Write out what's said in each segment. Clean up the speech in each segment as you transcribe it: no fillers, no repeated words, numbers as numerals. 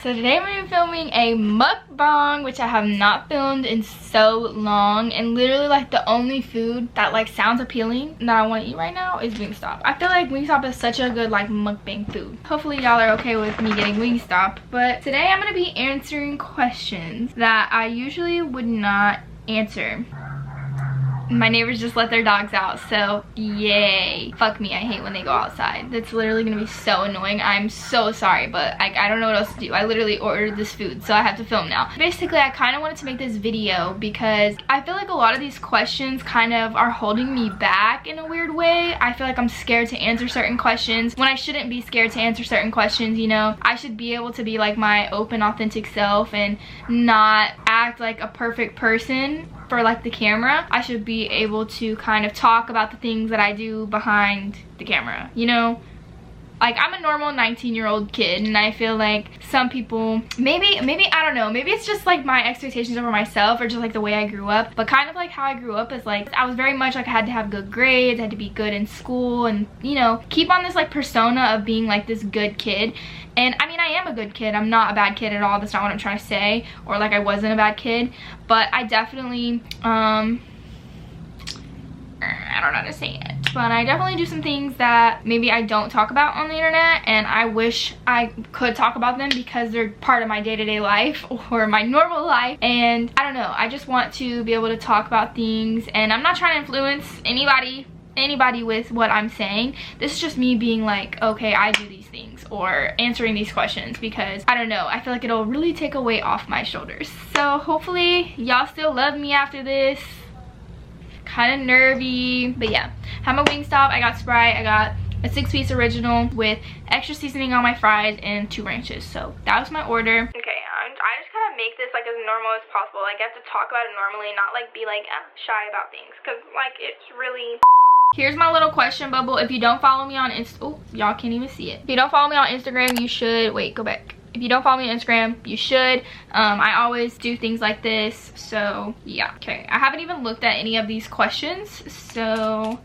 So today I'm going to be filming a mukbang, which I have not filmed in so long, and literally like the only food that like sounds appealing that I want to eat right now is WINGSTOP. I feel like WINGSTOP is such a good like mukbang food. Hopefully y'all are okay with me getting WINGSTOP, but today I'm going to be answering questions that I usually would not answer. My neighbors just let their dogs out, so yay. Fuck me, I hate when they go outside. That's literally gonna be so annoying. I'm so sorry, but I don't know what else to do. I literally ordered this food, so I have to film now. Basically, I kind of wanted to make this video because I feel like a lot of these questions kind of are holding me back in a weird way. I feel like I'm scared to answer certain questions when I shouldn't be scared to answer certain questions, you know? I should be able to be like my open, authentic self and not act like a perfect person for like the camera. I should be able to kind of talk about the things that I do behind the camera, you know? Like, I'm a normal 19-year-old kid, and I feel like some people, maybe I don't know, maybe it's just like my expectations over myself or just like the way I grew up, but kind of like how I grew up is like, I was very much like I had to have good grades, I had to be good in school, and you know, keep on this like persona of being like this good kid. And I mean, I am a good kid. I'm not a bad kid at all. That's not what I'm trying to say, or like I wasn't a bad kid, but I definitely, I don't know how to say it, but I definitely do some things that maybe I don't talk about on the internet, and I wish I could talk about them because they're part of my day-to-day life or my normal life. And I don't know, I just want to be able to talk about things, and I'm not trying to influence anybody with what I'm saying. This is just me being like, okay, I do these things, or answering these questions, because I don't know, I feel like it'll really take a weight off my shoulders. So hopefully y'all still love me after this. Kind of nervy, but yeah, have my WINGSTOP. I got Sprite. I got a 6-piece original with extra seasoning on my fries and 2 ranches. So that was my order. Okay, I just kind of make this like as normal as possible. Like, I have to talk about it normally, not like be like shy about things, because like it's really. Here's my little question bubble. If you don't follow me on oh, y'all can't even see it. If you don't follow me on Instagram, you should. Wait, go back. If you don't follow me on Instagram, you should. I always do things like this, so yeah. Okay, I haven't even looked at any of these questions, so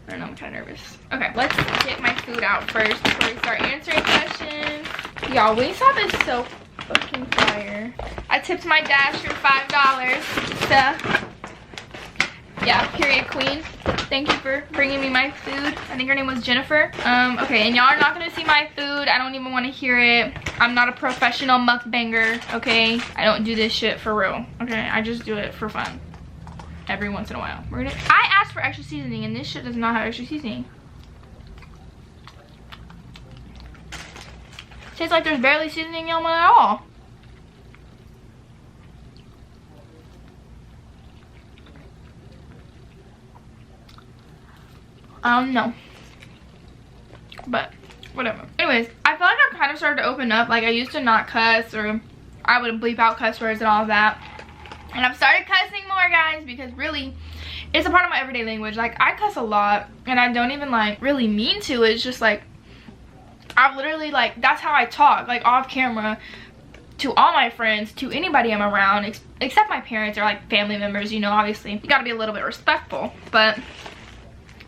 I don't know, I'm kind of nervous. Okay, let's get my food out first before we start answering questions. Y'all, WINGSTOP is so fucking fire. I tipped my dasher $5, so yeah, period queen. Thank you for bringing me my food. I think her name was Jennifer. Okay, and y'all are not gonna see my food. I don't even want to hear it. I'm not a professional mukbanger, okay? I don't do this shit for real, okay? I just do it for fun every once in a while. I asked for extra seasoning, and this shit does not have extra seasoning. Tastes like there's barely seasoning on it at all. I don't know, but whatever. Anyways, I feel like I've kind of started to open up. Like, I used to not cuss, or I would bleep out cuss words and all of that, and I've started cussing more, guys, because really it's a part of my everyday language. Like, I cuss a lot, and I don't even like really mean to. It's just like I've literally, like, that's how I talk, like off camera, to all my friends, to anybody I'm around, except my parents or like family members. You know, obviously you gotta be a little bit respectful, but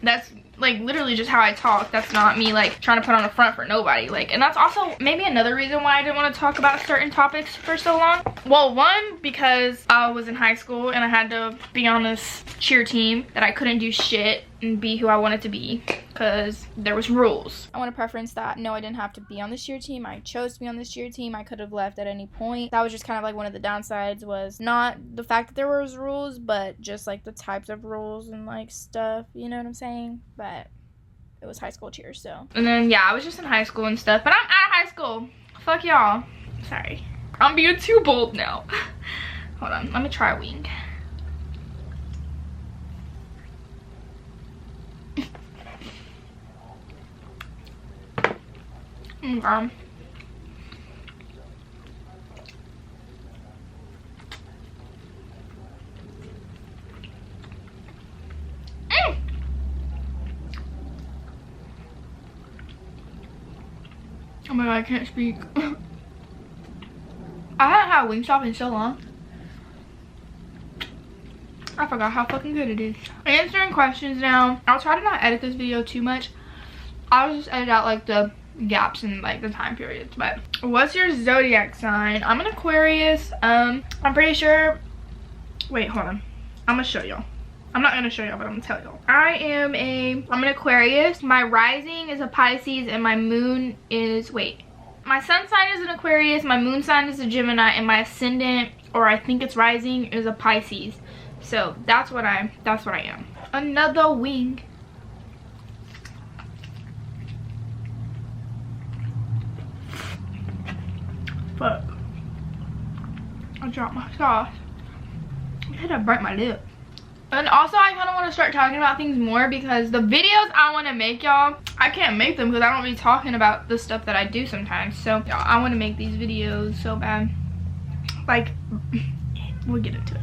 that's like literally just how I talk. That's not me like trying to put on a front for nobody. Like, and that's also maybe another reason why I didn't want to talk about certain topics for so long. Well, one, because I was in high school and I had to be on this cheer team that I couldn't do shit and be who I wanted to be because there was rules. I want to preference that no, I didn't have to be on this cheer team. I chose to be on this cheer team. I could have left at any point. That was just kind of like one of the downsides, was not the fact that there was rules, but just like the types of rules and like stuff, you know what I'm saying? But it was high school cheer, so. And then yeah, I was just in high school and stuff, but I'm out of high school. Fuck y'all. Sorry, I'm being too bold now. Hold on, let me try a wing. Okay. Oh my god, I can't speak. I haven't had WINGSTOP in so long. I forgot how fucking good it is. Answering questions now. I'll try to not edit this video too much. I'll just edit out like the gaps in like the time periods. But what's your zodiac sign? I'm an Aquarius. I'm pretty sure, wait, hold on, I'm gonna show y'all. I'm not gonna show y'all, but I'm gonna tell y'all. I'm an Aquarius. My rising is a Pisces and my moon is, wait, my sun sign is an Aquarius, my moon sign is a Gemini, and my ascendant, or I think it's rising, is a Pisces. So that's what I am. Another wing. Fuck. I dropped my sauce. I had to burnt my lip. And also, I kind of want to start talking about things more, because the videos I want to make, y'all, I can't make them because I don't be talking about the stuff that I do sometimes. So, y'all, I want to make these videos so bad. Like, we'll get into it.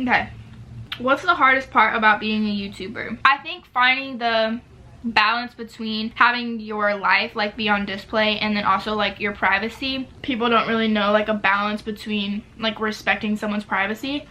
Okay. What's the hardest part about being a YouTuber? I think finding the balance between having your life like be on display and then also like your privacy. People don't really know like a balance between like respecting someone's privacy.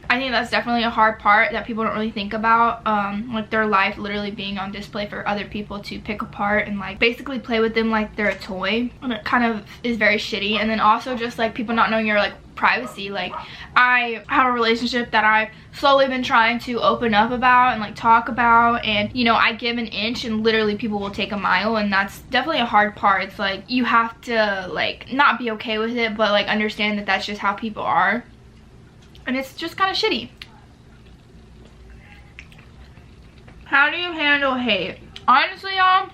I think that's definitely a hard part that people don't really think about, like their life literally being on display for other people to pick apart and like basically play with them like they're a toy, and it kind of is very shitty. And then also just like people not knowing your like privacy. Like I have a relationship that I've slowly been trying to open up about and like talk about, and you know, I give an inch and literally people will take a mile, and that's definitely a hard part. It's like you have to like not be okay with it, but like understand that that's just how people are. And it's just kind of shitty. How do you handle hate? Honestly, y'all,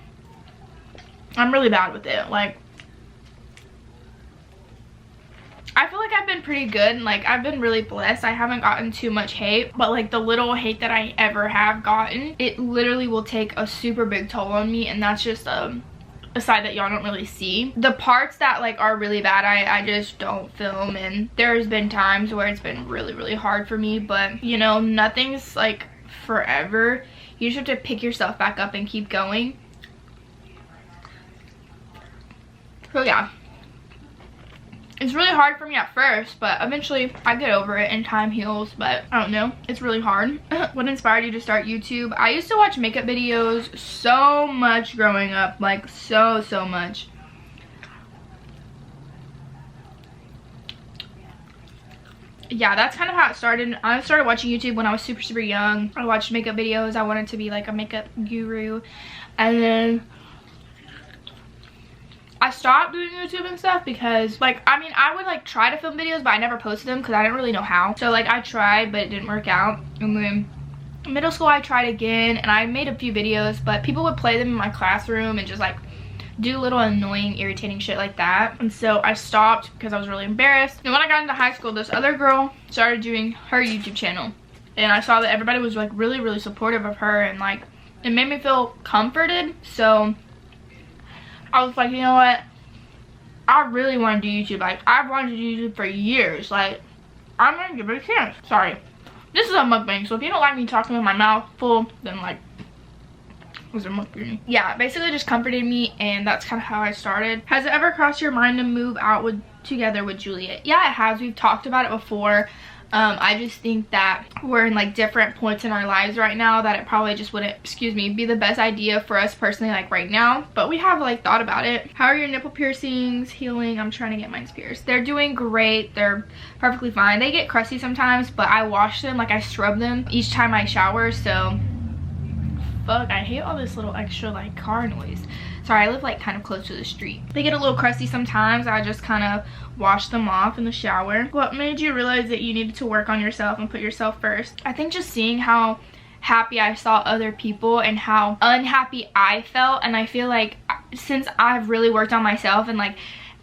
I'm really bad with it. Like, I feel like I've been pretty good, and like I've been really blessed. I haven't gotten too much hate, but like the little hate that I ever have gotten, it literally will take a super big toll on me, and that's just a side that y'all don't really see. The parts that like are really bad, I just don't film, and there's been times where it's been really hard for me, but you know, nothing's like forever. You just have to pick yourself back up and keep going. So yeah, it's really hard for me at first, but eventually I get over it and time heals. But I don't know, it's really hard. What inspired you to start YouTube? I used to watch makeup videos so much growing up, like so much. Yeah, that's kind of how it started. I started watching YouTube when I was super young. I watched makeup videos. I wanted to be like a makeup guru, and then I stopped doing YouTube and stuff because like, I mean, I would like try to film videos, but I never posted them because I didn't really know how. So like I tried, but it didn't work out. And then in middle school I tried again, and I made a few videos, but people would play them in my classroom and just like do little annoying, irritating shit like that. And so I stopped because I was really embarrassed. And when I got into high school, this other girl started doing her YouTube channel, and I saw that everybody was like really supportive of her, and like it made me feel comforted. So I was like, you know what, I really want to do YouTube. Like, I've wanted to do YouTube for years. Like, I'm gonna give it a chance. Sorry, this is a mukbang, so if you don't like me talking with my mouth full, then like, was it mukbang? Yeah, basically just comforted me, and that's kind of how I started. Has it ever crossed your mind to move out together with Juliet? Yeah, it has. We've talked about it before. I just think that we're in like different points in our lives right now that it probably just wouldn't, excuse me, be the best idea for us personally like right now, but we have like thought about it. How are your nipple piercings healing? I'm trying to get mine pierced. They're doing great. They're perfectly fine. They get crusty sometimes, but I wash them, like I scrub them each time I shower. So fuck, I hate all this little extra like car noise. Sorry, I live like kind of close to the street. They get a little crusty sometimes. I just kind of wash them off in the shower. What made you realize that you needed to work on yourself and put yourself first? I think just seeing how happy I saw other people and how unhappy I felt, and I feel like since I've really worked on myself, and like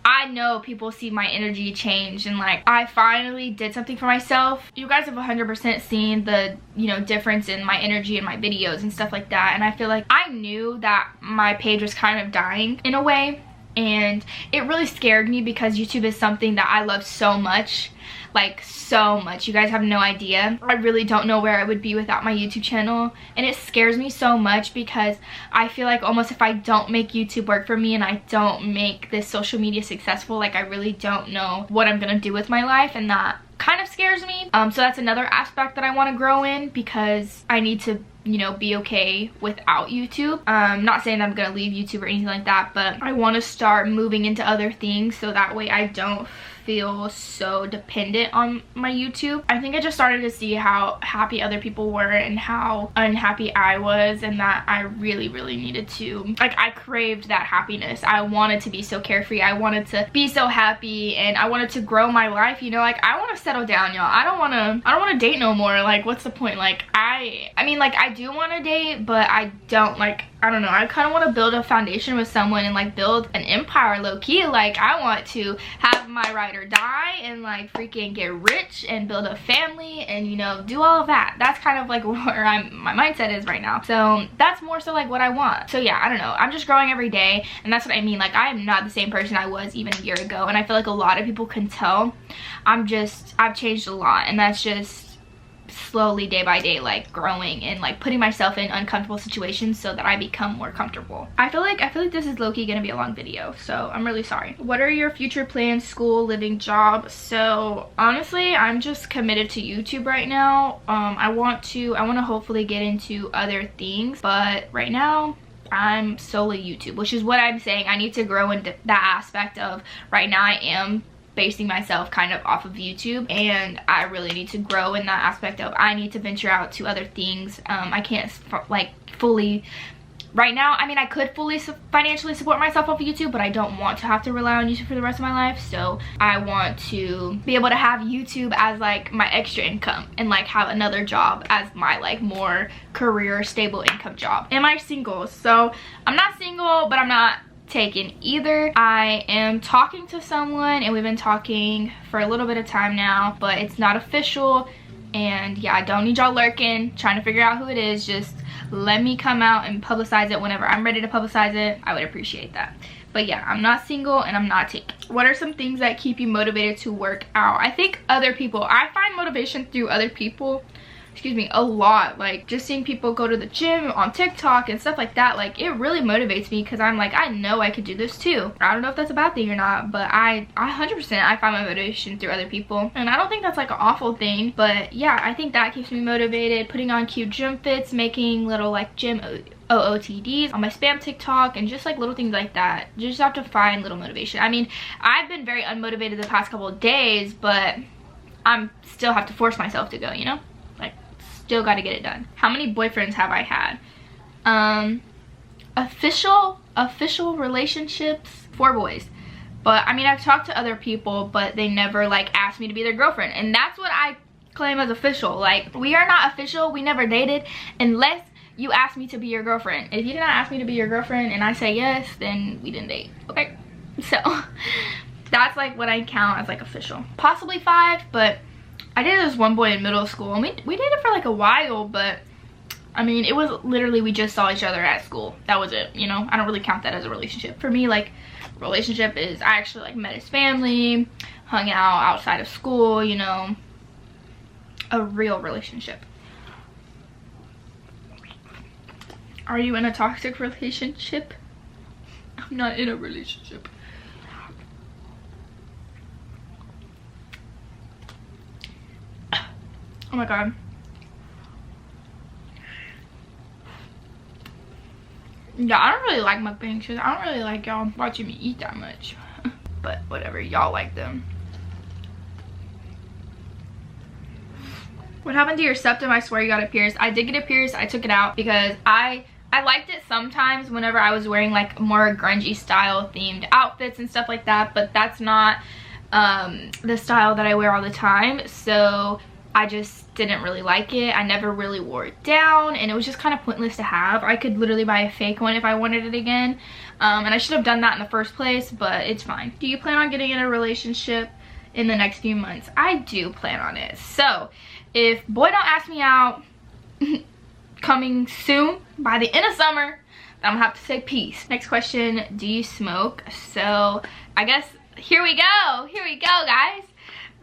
I know people see my energy change, and like I finally did something for myself. You guys have 100% seen the, you know, difference in my energy in my videos and stuff like that, and I feel like I knew that my page was kind of dying in a way, and it really scared me because YouTube is something that I love so much, like so much. You guys have no idea. I really don't know where I would be without my YouTube channel, and it scares me so much because I feel like almost if I don't make YouTube work for me and I don't make this social media successful, like I really don't know what I'm gonna do with my life, and that kind of scares me. So that's another aspect that I want to grow in, because I need to, you know, be okay without YouTube. Not saying that I'm gonna leave YouTube or anything like that, but I want to start moving into other things so that way I don't feel so dependent on my YouTube. I think I just started to see how happy other people were and how unhappy I was, and that I really needed to, like, I craved that happiness. I wanted to be so carefree. I wanted to be so happy, and I wanted to grow my life, you know. Like, I want to settle down, y'all. I don't want to date no more. Like, what's the point? Like, I mean, like, I do want to date, but I don't, like, I don't know, I kind of want to build a foundation with someone and like build an empire low-key. Like, I want to have my ride or die and like freaking get rich and build a family and, you know, do all of that. That's kind of like where my mindset is right now. So that's more so like what I want. So yeah, I don't know, I'm just growing every day, and that's what I mean. Like, I am not the same person I was even a year ago, and I feel like a lot of people can tell. I've changed a lot, and that's just slowly, day by day, like growing and like putting myself in uncomfortable situations so that I become more comfortable. I feel like this is low-key gonna be a long video, so I'm really sorry. What are your future plans? School, living, job? So honestly, I'm just committed to YouTube right now. I want to hopefully get into other things, but right now I'm solely YouTube, which is what I'm saying. I need to grow into that aspect of, right now I am basing myself kind of off of YouTube, and I really need to grow in that aspect of, I need to venture out to other things. I can't like fully right now, I mean, I could fully financially support myself off of YouTube, but I don't want to have to rely on YouTube for the rest of my life. So I want to be able to have YouTube as like my extra income, and like have another job as my like more career stable income job. Am I single? So I'm not single, but I'm not taken either. I am talking to someone, and we've been talking for a little bit of time now, but it's not official. And yeah, I don't need y'all lurking trying to figure out who it is. Just let me come out and publicize it whenever I'm ready to publicize it. I would appreciate that. But yeah, I'm not single and I'm not taken. What are some things that keep you motivated to work out? I think other people. I find motivation through other people, excuse me, a lot. Like, just seeing people go to the gym on TikTok and stuff like that, like, it really motivates me, because I'm like, I know I could do this too. I don't know if that's a bad thing or not, but I 100% I find my motivation through other people, and I don't think that's like an awful thing. But yeah, I think that keeps me motivated. Putting on cute gym fits, making little like gym OOTDs on my spam TikTok, and just like little things like that. You just have to find little motivation. I mean, I've been very unmotivated the past couple of days, but I'm still have to force myself to go, you know? Like, still got to get it done. How many boyfriends have I had? Official relationships, 4 boys. But I mean, I've talked to other people, but they never like asked me to be their girlfriend, and that's what I claim as official. Like, we are not official. We never dated unless you ask me to be your girlfriend. If you did not ask me to be your girlfriend and I say yes, then we didn't date. Okay, so that's like what I count as like official. Possibly 5, but I dated this one boy in middle school, and we dated for like a while, but I mean, it was literally, we just saw each other at school. That was it, you know? I don't really count that as a relationship. For me, like, relationship is, I actually like met his family, hung out outside of school, you know? A real relationship. Are you in a toxic relationship? I'm not in a relationship. Oh my god. Yeah, I don't really like mukbang shows. I don't really like y'all watching me eat that much. But whatever, y'all like them. What happened to your septum? I swear you got it pierced. I did get it pierced. I took it out because I liked it sometimes whenever I was wearing like more grungy style themed outfits and stuff like that, but that's not the style that I wear all the time. So I just didn't really like it. I never really wore it down, and it was just kind of pointless to have. I could literally buy a fake one if I wanted it again, and I should have done that in the first place, but it's fine. Do you plan on getting in a relationship in the next few months? I do plan on it. So if boy don't ask me out coming soon, by the end of summer, then I'm gonna have to say peace. Next question, do you smoke? So I guess here we go guys.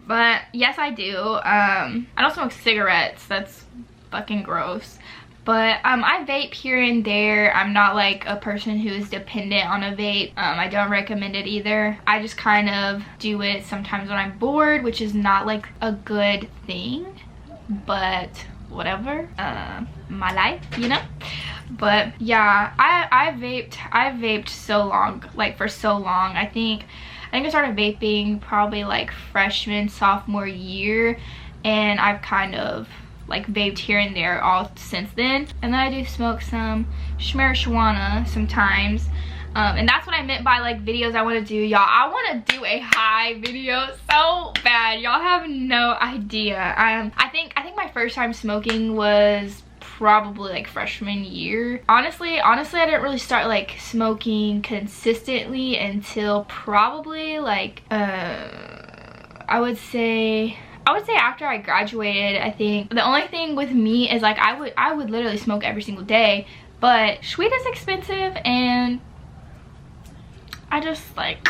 But yes, I do. I don't smoke cigarettes. That's fucking gross. But I vape here and there. I'm not like a person who is dependent on a vape. I don't recommend it either. I just kind of do it sometimes when I'm bored, which is not like a good thing, but whatever. My life, you know. But yeah, I vaped so long, like for so long. I think I started vaping probably like freshman, sophomore year, and I've kind of like vaped here and there all since then. And then I do smoke some marijuana sometimes. And that's what I meant by like videos I want to do, y'all. I want to do a high video so bad. Y'all have no idea. I think my first time smoking was probably like freshman year. Honestly I didn't really start like smoking consistently until probably like I would say after I graduated. I think the only thing with me is like I would literally smoke every single day, but weed is expensive and I just like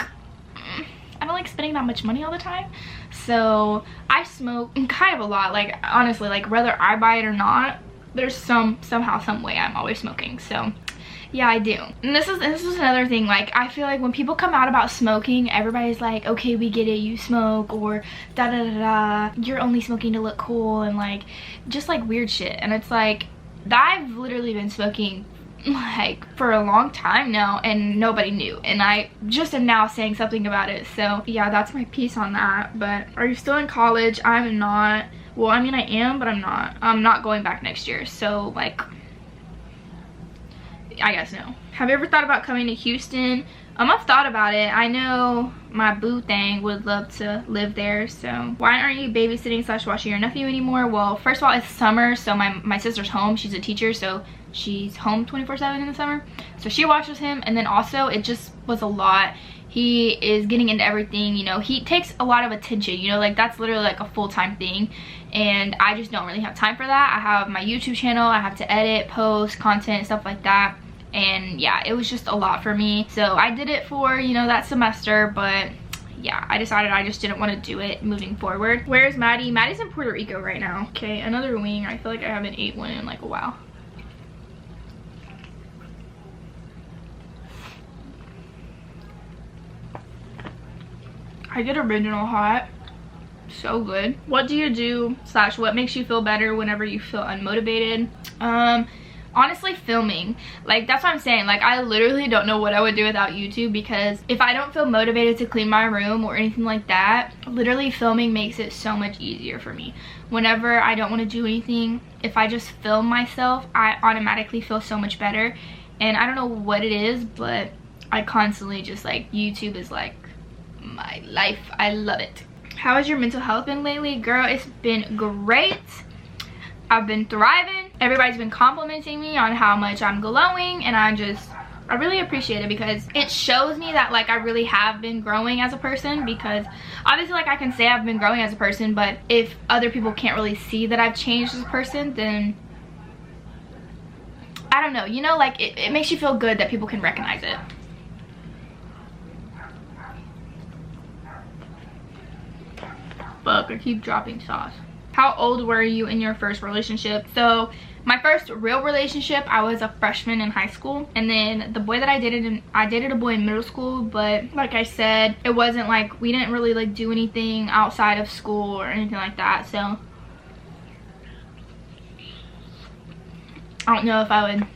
I don't like spending that much money all the time. So I smoke kind of a lot. Like honestly, like whether I buy it or not, there's somehow some way I'm always smoking. So yeah, I do. And this is another thing. Like I feel like when people come out about smoking, everybody's like, okay, we get it, you smoke, or da da da da, you're only smoking to look cool, and like just like weird shit. And it's like I've literally been smoking like for a long time now and nobody knew, and I just am now saying something about it. So yeah, that's my piece on that. But are you still in college? I'm not. Well, I mean I am, but I'm not going back next year. So like I guess no. Have you ever thought about coming to Houston? I've thought about it. I know my boo thing would love to live there. So why aren't you babysitting / watching your nephew anymore? Well, first of all, it's summer, so my sister's home. She's a teacher, so she's home 24/7 in the summer. So she watches him, and then also it just was a lot. He is getting into everything, you know. He takes a lot of attention, you know, like that's literally like a full-time thing, and I just don't really have time for that. I have my YouTube channel, I have to edit, post content, stuff like that. And yeah, it was just a lot for me. So I did it for, you know, that semester, but yeah, I decided I just didn't want to do it moving forward. Where's Maddie? Maddie's in Puerto Rico right now. Okay, another wing. I feel like I haven't ate one in like a while. I get original hot. So good. What do you do / what makes you feel better whenever you feel unmotivated? Honestly, filming. Like that's what I'm saying. Like I literally don't know what I would do without YouTube, because if I don't feel motivated to clean my room or anything like that, literally filming makes it so much easier for me. Whenever I don't want to do anything, if I just film myself, I automatically feel so much better. And I don't know what it is, but I constantly just like, YouTube is like my life. I love it. How has your mental health been lately? Girl, it's been great. I've been thriving. Everybody's been complimenting me on how much I'm glowing, and I really appreciate it, because it shows me that like I really have been growing as a person. Because obviously like I can say I've been growing as a person, but if other people can't really see that I've changed as a person, then I don't know, you know, like it makes you feel good that people can recognize it. Fuck, I keep dropping sauce. How old were you in your first relationship? So my first real relationship, I was a freshman in high school, and then the boy that I dated a boy in middle school. But like I said, it wasn't like, we didn't really like do anything outside of school or anything like that. So I don't know if I would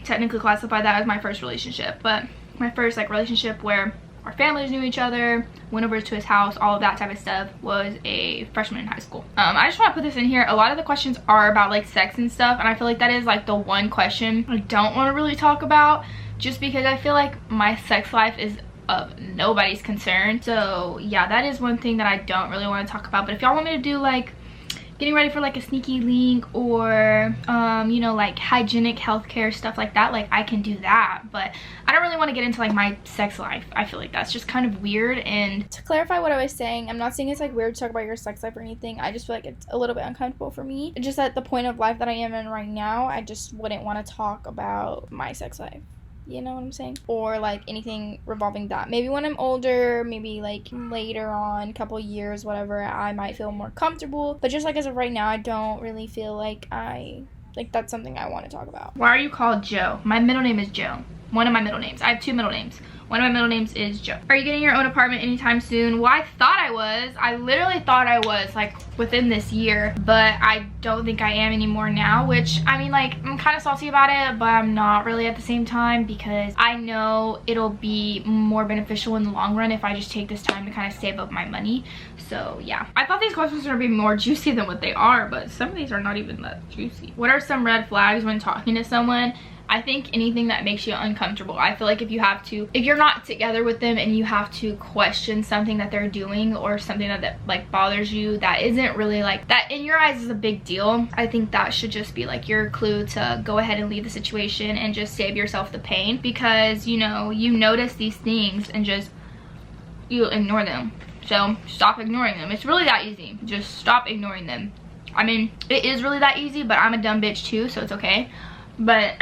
technically classify that as my first relationship, but my first like relationship where our families knew each other, went over to his house, all of that type of stuff, was a freshman in high school. I just want to put this in here. A lot of the questions are about like sex and stuff, and I feel like that is like the one question I don't want to really talk about, just because I feel like my sex life is of nobody's concern. So yeah, that is one thing that I don't really want to talk about. But if y'all want me to do like getting ready for like a sneaky link, or you know, like hygienic healthcare stuff like that, like I can do that. But I don't really want to get into like my sex life. I feel like that's just kind of weird. And to clarify what I was saying, I'm not saying it's like weird to talk about your sex life or anything. I just feel like it's a little bit uncomfortable for me. Just at the point of life that I am in right now, I just wouldn't want to talk about my sex life. You know what I'm saying? Or like anything revolving that. Maybe when I'm older, maybe like later on, couple years, whatever, I might feel more comfortable. But just like as of right now, I don't really feel like I like that's something I want to talk about. Why are you called Joe? My middle name is Joe. One of my middle names. I have 2 middle names. One of my middle names is Joe. Are you getting your own apartment anytime soon? Well, I thought I was. I literally thought I was, like, within this year, but I don't think I am anymore now, which, I mean, like, I'm kind of salty about it, but I'm not really at the same time, because I know it'll be more beneficial in the long run if I just take this time to kind of save up my money. So yeah, I thought these questions were gonna be more juicy than what they are, but some of these are not even that juicy. What are some red flags when talking to someone? I think anything that makes you uncomfortable. I feel like if you're not together with them and you have to question something that they're doing or something that like bothers you, that isn't really like, that in your eyes is a big deal, I think that should just be like your clue to go ahead and leave the situation and just save yourself the pain, because you know, you notice these things and just, you ignore them. So stop ignoring them. It's really that easy. Just stop ignoring them. I mean, it is really that easy, but I'm a dumb bitch too, so it's okay. But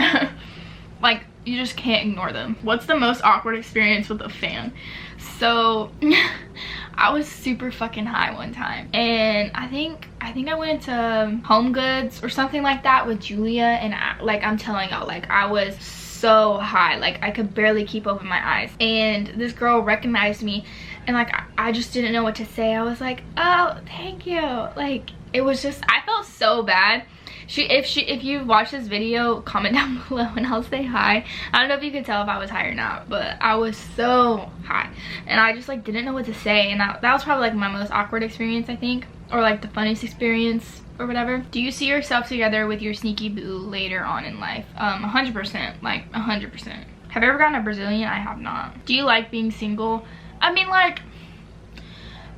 like, you just can't ignore them. What's the most awkward experience with a fan? So I was super fucking high one time, and I think I went to Home Goods or something like that with Julia, and I'm telling y'all, like, I was so high, like I could barely keep open my eyes, and this girl recognized me, and like I just didn't know what to say. I was like, oh, thank you. Like, it was just, I felt so bad. If you watch this video, comment down below and I'll say hi. I don't know if you could tell if I was high or not, but I was so high and I just like didn't know what to say, and that was probably like my most awkward experience, I think, or like the funniest experience or whatever. Do you see yourself together with your sneaky boo later on in life? 100%, like 100%. Have you ever gotten a Brazilian? I have not. Do you like being single? I mean, like,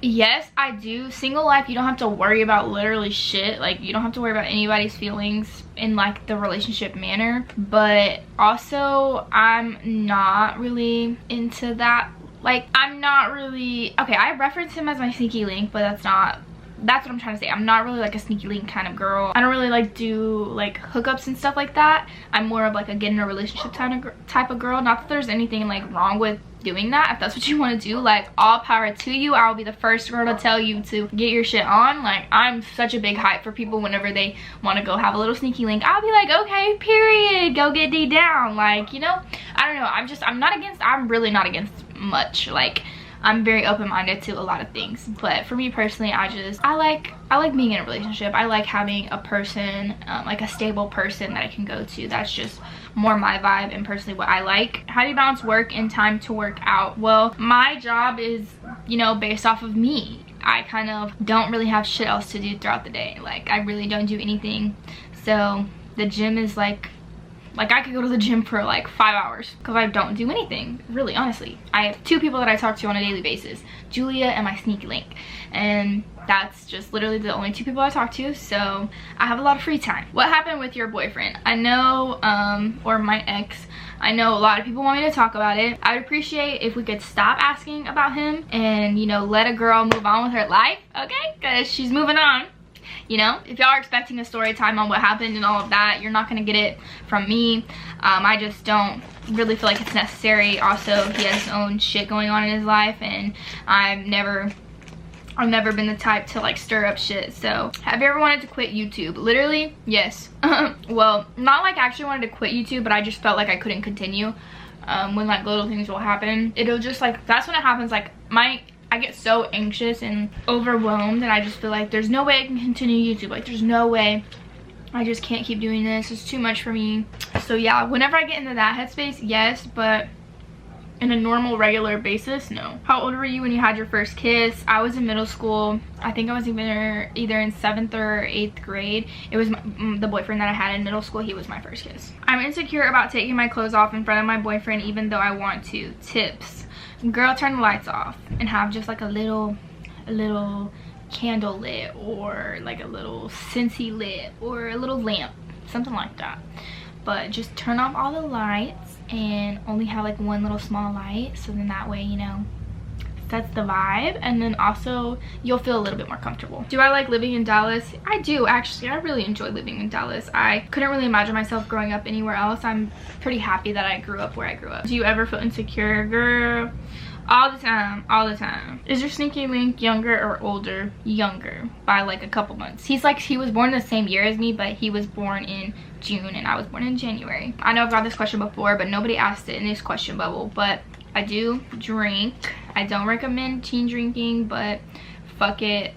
yes, I do. Single life, you don't have to worry about literally shit. Like, you don't have to worry about anybody's feelings in like the relationship manner, but also I'm not really into that. Like, I'm not really, okay, I reference him as my sneaky link, but that's what I'm trying to say. I'm not really like a sneaky link kind of girl. I don't really like do like hookups and stuff like that. I'm more of like a get in a relationship type of girl. Not that there's anything like wrong with doing that. If that's what you want to do, like, all power to you. I'll be the first girl to tell you to get your shit on. Like, I'm such a big hype for people whenever they want to go have a little sneaky link. I'll be like, okay, period, go get D down. Like, you know, I don't know, I'm really not against much. Like, I'm very open-minded to a lot of things, but for me personally, I like being in a relationship. I like having a person, like a stable person that I can go to. That's just more my vibe and personally what I like. How do you balance work and time to work out? Well, my job is, you know, based off of me. I kind of don't really have shit else to do throughout the day. Like, I really don't do anything. So the gym is like I could go to the gym for like 5 hours because I don't do anything, really, honestly. I have 2 people that I talk to on a daily basis, Julia and my sneaky link, and that's just literally the only 2 people I talk to, so I have a lot of free time. What happened with your boyfriend? I know, or my ex, I know a lot of people want me to talk about it. I would appreciate if we could stop asking about him and, you know, let a girl move on with her life, okay? Because she's moving on. You know, if y'all are expecting a story time on what happened and all of that, you're not gonna get it from me. I just don't really feel like it's necessary. Also, he has his own shit going on in his life, and I've never been the type to like stir up shit. So, have you ever wanted to quit YouTube? Literally, yes. Well, not like I actually wanted to quit YouTube, but I just felt like I couldn't continue. When like little things will happen, it'll just like, that's when it happens. Like, I get so anxious and overwhelmed, and I just feel like there's no way I can continue YouTube. Like, there's no way. I just can't keep doing this. It's too much for me. So yeah, whenever I get into that headspace, yes, but in a normal, regular basis, no. How old were you when you had your first kiss? I was in middle school. I think I was either in 7th or 8th grade. It was the boyfriend that I had in middle school. He was my first kiss. I'm insecure about taking my clothes off in front of my boyfriend even though I want to. Tips. Girl, turn the lights off and have just like a little candle lit, or like a little Scentsy lit, or a little lamp, something like that. But just turn off all the lights and only have like one little small light, so then that way, you know, sets the vibe, and then also you'll feel a little bit more comfortable. Do I like living in Dallas? I do, actually. I really enjoy living in Dallas. I couldn't really imagine myself growing up anywhere else. I'm pretty happy that I grew up where I grew up. Do you ever feel insecure? Girl, All the time, all the time. Is your sneaky link younger or older? Younger by like a couple months. He was born the same year as me, but he was born in June and I was born in January. I know I've got this question before, but nobody asked it in this question bubble. But I do drink. I don't recommend teen drinking, but fuck it,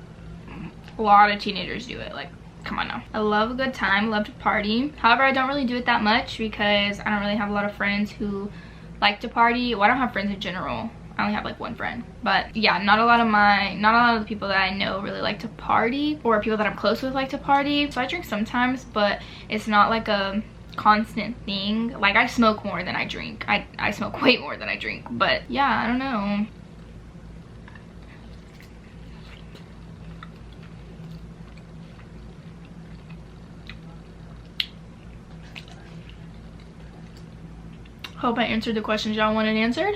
a lot of teenagers do it. Like, come on now. I love a good time, love to party. However, I don't really do it that much because I don't really have a lot of friends who like to party. Well, I don't have friends in general. I only have like one friend. But yeah, not a lot of the people that I know really like to party, or people that I'm close with like to party. So I drink sometimes, but it's not like a constant thing. Like, I smoke more than I drink. I smoke way more than I drink. But yeah, I don't know. Hope I answered the questions y'all wanted answered.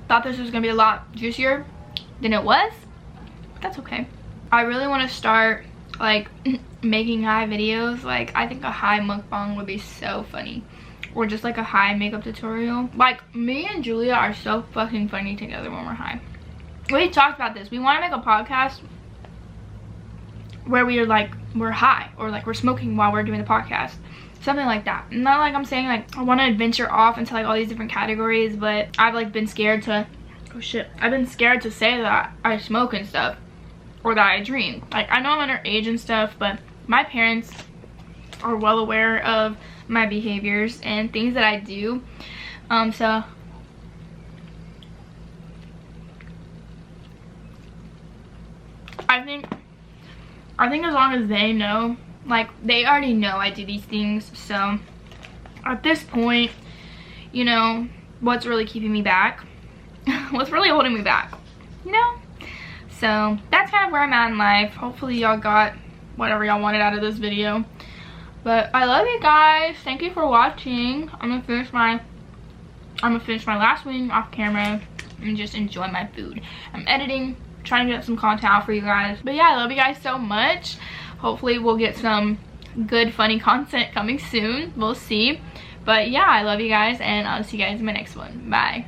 Thought this was gonna be a lot juicier than it was. That's okay. I really want to start like making high videos. Like, I think a high mukbang would be so funny, or just like a high makeup tutorial. Like, me and Julia are so fucking funny together when we're high. We talked about this. We want to make a podcast where we're high, or like we're smoking while we're doing the podcast, something like that. Not like I'm saying like I want to adventure off into like all these different categories, but I've like been scared to, oh shit, I've been scared to say that I smoke and stuff, or that I drink. Like, I know I'm underage and stuff, but my parents are well aware of my behaviors and things that I do. So I think as long as they know, like, they already know I do these things. So at this point, you know, what's really keeping me back? What's really holding me back? You know? So that's kind of where I'm at in life. Hopefully y'all got whatever y'all wanted out of this video. But I love you guys. Thank you for watching. I'm gonna finish my last wing off camera and just enjoy my food. I'm editing, trying to get some content out for you guys. But yeah, I love you guys so much. Hopefully we'll get some good funny content coming soon. We'll see. But yeah, I love you guys, and I'll see you guys in my next one. Bye.